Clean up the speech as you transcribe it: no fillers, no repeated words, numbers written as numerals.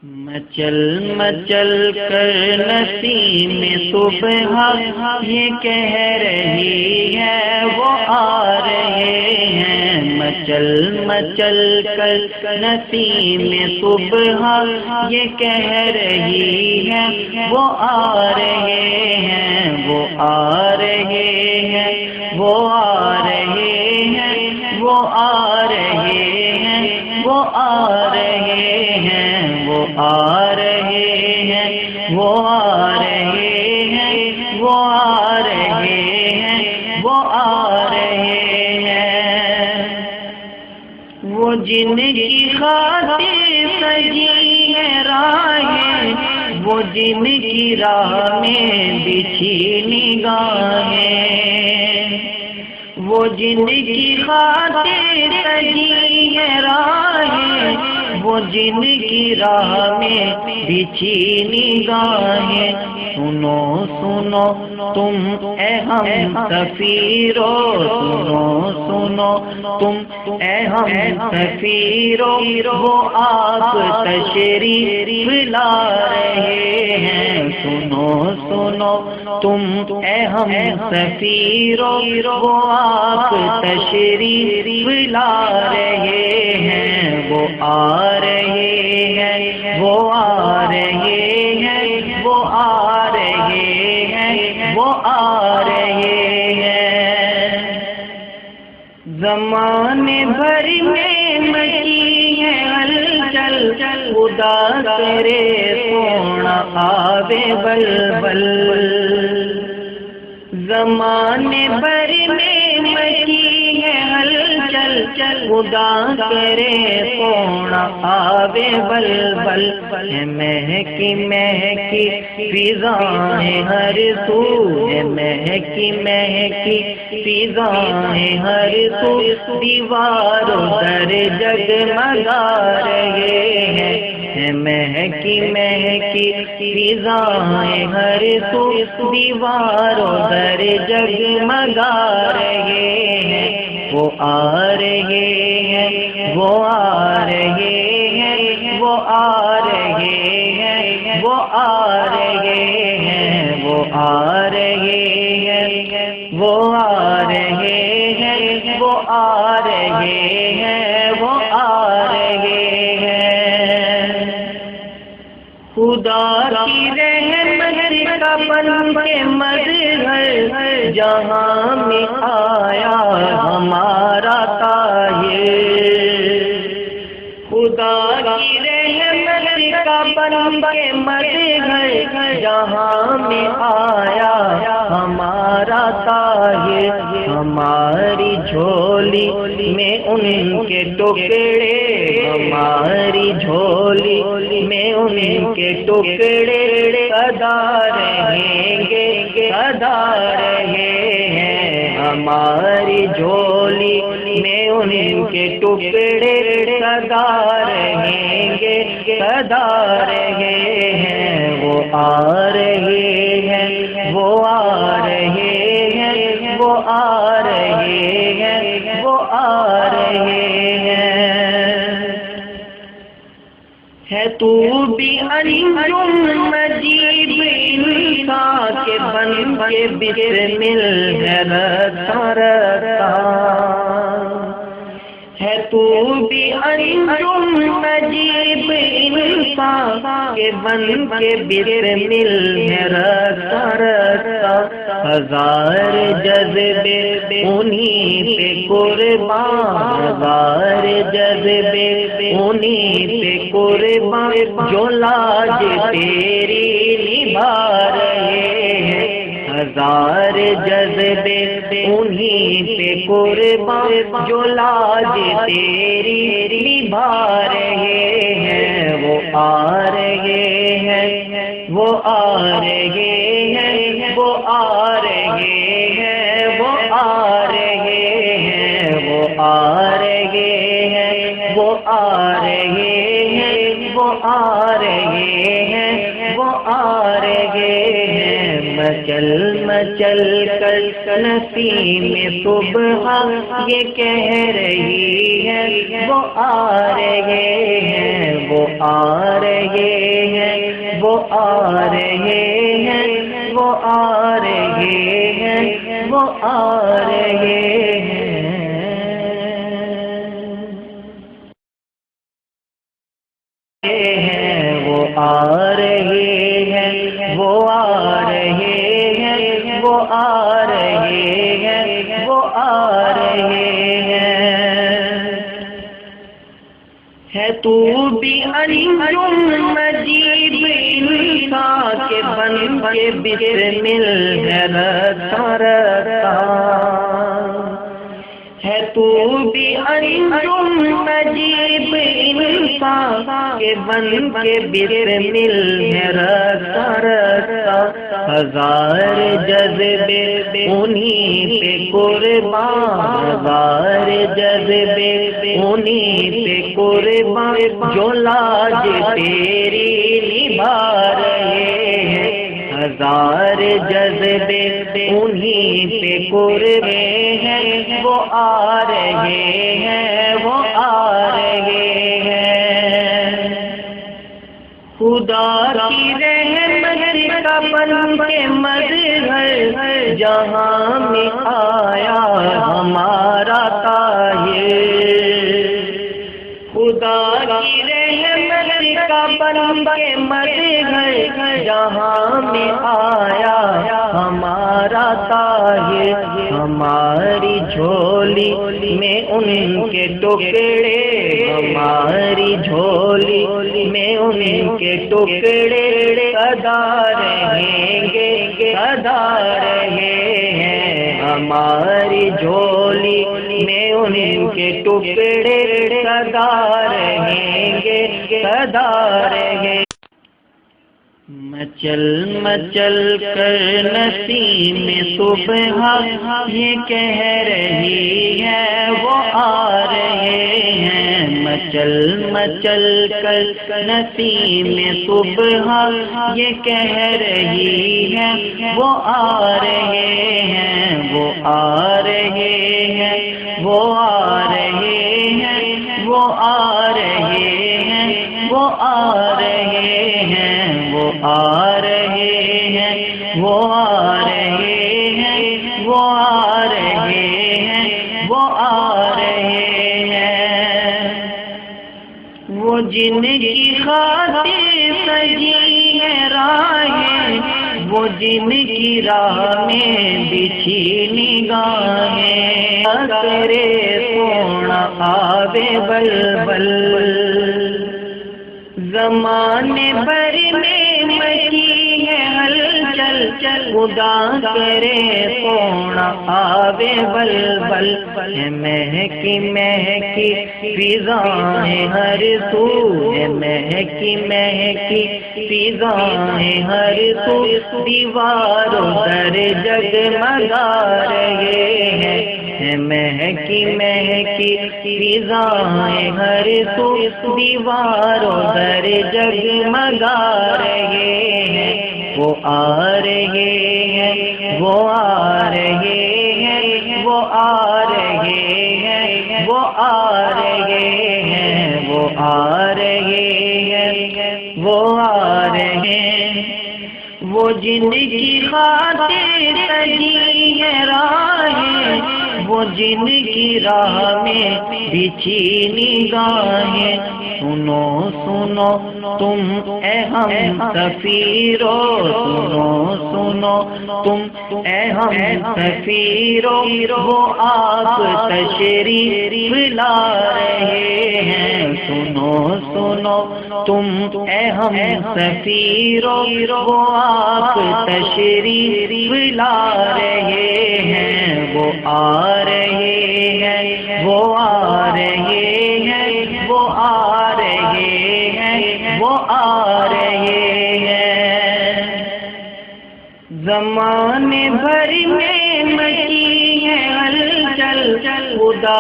مچل مچل کر نسیم صبح یہ کہہ رہی ہے وہ آ رہے ہیں، مچل مچل کر نسیم صبح یہ کہہ رہی ہے وہ آ رہے ہیں، وہ آ رہے ہیں، وہ آ رہے ہیں، وہ آ رہے ہیں، وہ آ رہے ہیں، وہ آ رہے ہیں، وہ آ رہے ہیں، وہ آ رہے ہیں، وہ آ رہے ہیں، وہ جن کی خاطر سجی ہے راہیں، وہ جن کی راہ میں بچھی نگاہیں، وہ جن کی خاطر سجی ہے راہیں، وہ جن کی راہ میں بچھی نگاہیں، سنو سنو تم اے ہم سفیرو، سنو سنو تم اے ہم سفیرو، وہ آپ تشریف لا رہے ہیں، سنو سنو تم اے ہم سفیرو، وہ آپ تشریف لا رہے ہیں، وہ آ رہے ہیں، وہ آ رہے ہیں، وہ آ رہے ہیں، وہ آ رہے ہیں، زمانے بھر میں مچی ہے ہلچل، خدا کرے سونا آوے بلبل، زمانے بھر میں مچی ہے ہلچل، خدا کرے سونا آوے بلبل، مہکی مہکی فضائیں ہر سو، مہکی مہکی فضائیں ہر سو، دیواروں در جگمگا رہے ہیں، مہکی مہکی فضائیں ہر سو، دیواروں در جگمگا رہے ہیں، وہ آ رہے ہیں، وہ آ رہے ہیں، وہ آ رہے ہیں، وہ آ رہے ہیں، وہ آ رہے ہیں، وہ آ رہے ہیں، وہ آ رہے ہیں، وہ آ رہے ہیں، خدا کی رحمت کا بن کے مظہر جہاں میں آیا ہمارا طاہر، خدا کی رحمت کا بن کے مظہر جہاں میں آیا ہمارا طاہر، ہماری جھولی میں ان کے ٹکڑے، ہماری جھولی میں ان کے ٹکڑے ادا رہیں گے، ادا رہے ہیں، ہماری جھولی میں ان کے ٹکڑے ادا رہیں گے، ادا رہے ہیں، وہ آ رہے ہیں، وہ آ رہے ہیں، وہ آ رہے ہیں، وہ آ رہے ہیں، ہے تو بھی انجم مجیب انسان کے بن کے بسمل ہے رتا رتا، ہے تو بھی انجم مجیب انسان کے بن کے بسمل ہے رتا رتا، ہزار جذبے انہی پہ قربان، ہزار جذبے انہی پہ قربان، جو لاج تیری نبھا رہے ہیں، ہزار جذبے انہی پہ قربان، جو لاج تیری نبھا رہے ہیں، وہ آ رہے ہیں، وہ آ رہے ہیں، وہ آ رہے ہیں، وہ آ رہے ہیں، وہ آ رہے ہیں، وہ آ رہے ہیں، وہ آ رہے ہیں، وہ آ رہے ہیں، مچل مچل کر نسیم صبح یہ کہہ رہی ہے وہ آ رہے ہیں وہ آ رہے ہیں وہ آ رہے ہیں وہ آ رہے ہیں وہ آ رہے ہیں وہ آ رہے ہیں وہ آ رہے ہیں وہ آ رہے ہیں وہ آ رہے ہیں ہے تو بھی انجم مجیب انسان کے بن کے بسمل ہے رتا رتا ہے تو بھی انجم مجیب انسان کے بن کے بسمل ہے رتا رتا ہزار جذبے انہی پہ قربان ہزار جذبے انہی پہ قربان جو لاج تیری نبھا رہے ہیں ہزار جذبے انہی پہ قربے ہیں وہ آ رہے ہیں وہ آ رہے ہیں خدا کی رحمت کا بن کے مظہر جہاں میں آیا ہمارا طاہر خدا کی رحمت کا بن کے مظہر جہاں میں آیا ہمارا طاہر ہماری جھولی میں ان کے ٹکڑے ہماری جھولی میں ان کے ٹکڑے سدا رہیں گے سدا رہے ہیں ہماری جھولی میں ان کے ٹکڑے سدا رہیں گے سدا رہیں مچل مچل کر نسیم صبح یہ کہہ رہی ہے وہ آ رہے ہیں مچل مچل کر نسیم صبح یہ کہہ رہی ہے وہ آ رہے ہیں وہ آ رہے ہیں وہ آ رہے ہیں وہ آ رہے ہیں وہ آ رہے ہیں وہ آ رہے ہیں وہ آ رہے ہیں وہ آ رہے ہیں وہ آ رہے ہیں وہ جن کی خاطر سجی ہے راہیں وہ جن کی راہ میں بچھی نگاہیں کرے سونا آوے بلبل زمانے بھر میں مچی ہے ہلچل خدا کرے سونا آوے بلبل مہکی مہکی فضائیں ہر سو مہکی مہکی فضائیں ہر سو دیواروں در جگمگا رہے ہیں مہکی مہکی فضائیں ہر سو دیواروں در جگمگا رہے ہیں وہ آ رہے ہیں وہ آ رہے ہیں وہ آ رہے ہیں وہ آ رہے ہیں وہ آ رہے ہیں وہ آ رہے ہیں وہ جن کی خاطر سجی ہے راہیں وہ جن کی راہ میں بچھی نگاہیں سنو سنو تم اے ہم سفیرو سنو سنو تم اے ہم سفیرو وہ آپ تشریف لا رہے ہیں سنو سنو تم اے ہم سفیرو وہ آپ تشریف لا رہے ہیں وہ آ رہے ہیں وہ آ رہے ہیں وہ آ رہے ہیں وہ آ رہے ہیں زمانے بھر میں مچی ہے ہلچل خدا